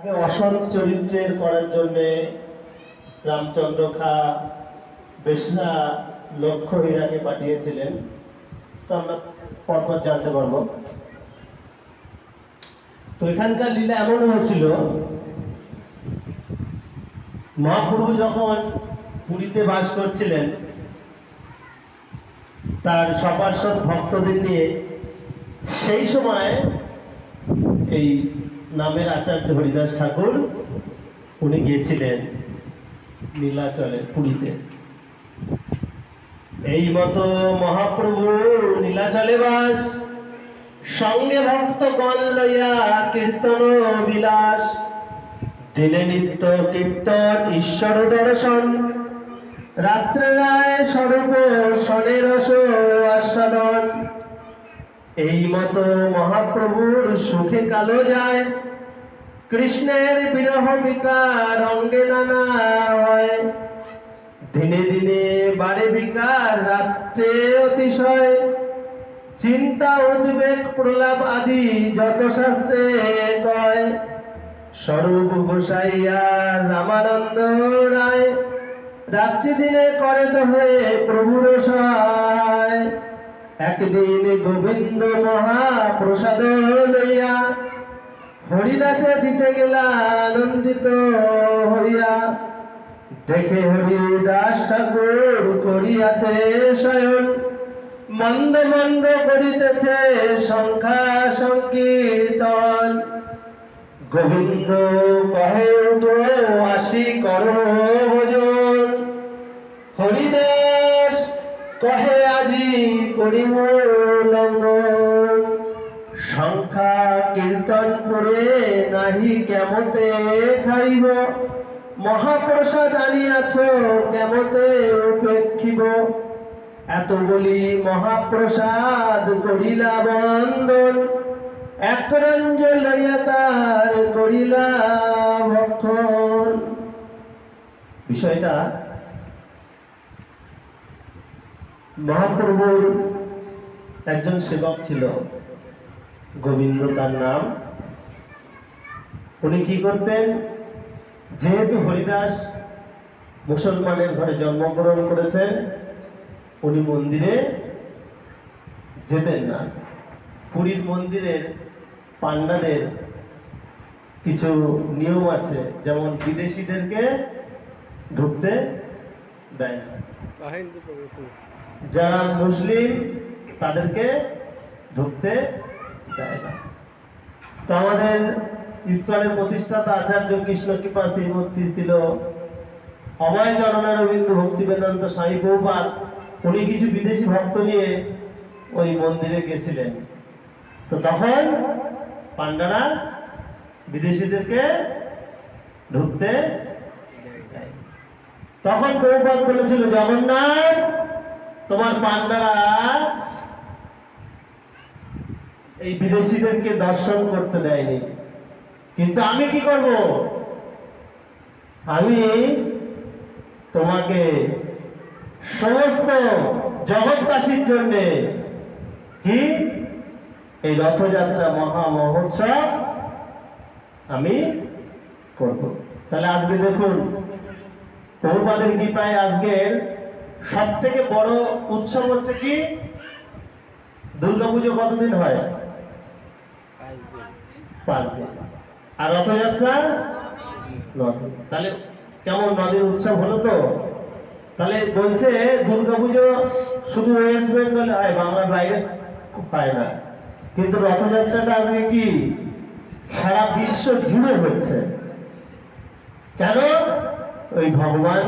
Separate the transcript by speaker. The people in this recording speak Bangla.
Speaker 1: অসৎ চরিত্রের করার জন্য রামচন্দ্র খা বেশনা লক্ষ্য হীরাকে পাঠিয়েছিলেন। তো আমরা পরপর জানতে পারবো। তো এখানকার লীলা এমন হয়েছিল, মহাপ্রভু যখন পুরীতে বাস করছিলেন, তার সপার্ষদ ভক্তদের নিয়ে সেই সময় এই নামের আচার্য হরিদাস ঠাকুর উনি গিয়েছিলেন নীলাচলে পুরীতে। এই মতো মহাপ্রভু নীলাচলে বাস, সঙ্গে ভক্তগণ লইয়া কীর্তন বিলাস। দিনে নিত্য কীর্তন ঈশ্বর দর্শন, রাত্রে রায় স্বরূপ শনে রস আস্বাদন। এই মতো মহাপ্রভুর সুখে কালো যায়, কৃষ্ণের বিরহ বিকার অঙ্গে নানা হয়। দিনে দিনে বাড়ে বিকার, রাত্রে অতিশয়, চিন্তা উদ্বেগ প্রলাপ আদি যত শাস্ত্রে কয়। স্বরূপ গোসাইয়া রামানন্দ রায়, রাত্রি দিনে করে দোহে প্রভুর সহায়। একদিন গোবিন্দ মহাপ্রসাদ লইয়া, হরিদাসে দিতে গেলা আনন্দিত হইয়া। দেখে হরিদাস ঠাকুর করিয়াছে শয়ন, মন্দ মন্দ করিতেছে সংখ্যা সংকীর্তন। গোবিন্দ কহে উঠো আসি করো ভোজন, হরিদাস কহে আজি করিব লঙ্ঘন। সংখ্যা কীর্তন করে নাহি কেমতে খাইব, মহাপ্রসাদ আনিয়াছ কেমতে উপেক্ষিব। এত বলি মহাপ্রসাদ করিলা বন্দন, এক রঞ্জ লইয়া তার করিলা ভক্ষণ। বিষয়টা মহাপ্রভুর একজন সেবক ছিল, গোবিন্দ তার নাম। উনি কি করতেন, যেহেতু হরিদাস মুসলমানের ঘরে জন্মগ্রহণ করেছেন, উনি মন্দিরে যেতেন না। পুরীর মন্দিরের পান্ডাদের কিছু নিয়ম আছে, যেমন বিদেশিদেরকে ঢুকতে দেয় না, যারা মুসলিম তাদেরকে ঢুকতে দেয় না। তো আমাদের ইসকনের প্রতিষ্ঠাতা আচার্য কৃষ্ণ কৃপা শ্রীমূর্তি ছিল অভয় চরণা রবীন্দ্র ভক্তি বেদান্ত স্বামী প্রভুপাদ। উনি কিছু বিদেশি ভক্ত নিয়ে ওই মন্দিরে গেছিলেন। তো তখন পান্ডারা বিদেশিদেরকে ঢুকতে দেয়। তখন প্রভুপাদ বলেছিল, জগন্নাথ তোমার পান্ডারা এই বিদেশিদেরকে দর্শন করতে দেয়নি, কিন্তু আমি কি করব, আমি তোমাকে সমস্ত জগৎবাসীর জন্য কি এই রথযাত্রা মহা মহোৎসব আমি করব। তাহলে আজকে দেখুন, প্রভুপাদের কৃপায় আজকের সব থেকে বড় উৎসব হচ্ছে কি, দুর্গাপুজো কতদিন হয়? 5 দিন। আর রথযাত্রা 9 দিন। তাহলে কেমন 9 দিন উৎসব হলো। তো তাহলে বলছে দুর্গাপুজো শুধু ওয়েস্ট বেঙ্গলে হয়, বাংলার বাইরে পায় না, কিন্তু রথযাত্রাটা আজকে কি সারা বিশ্ব জুড়ে হচ্ছে। কেন? ওই ভগবান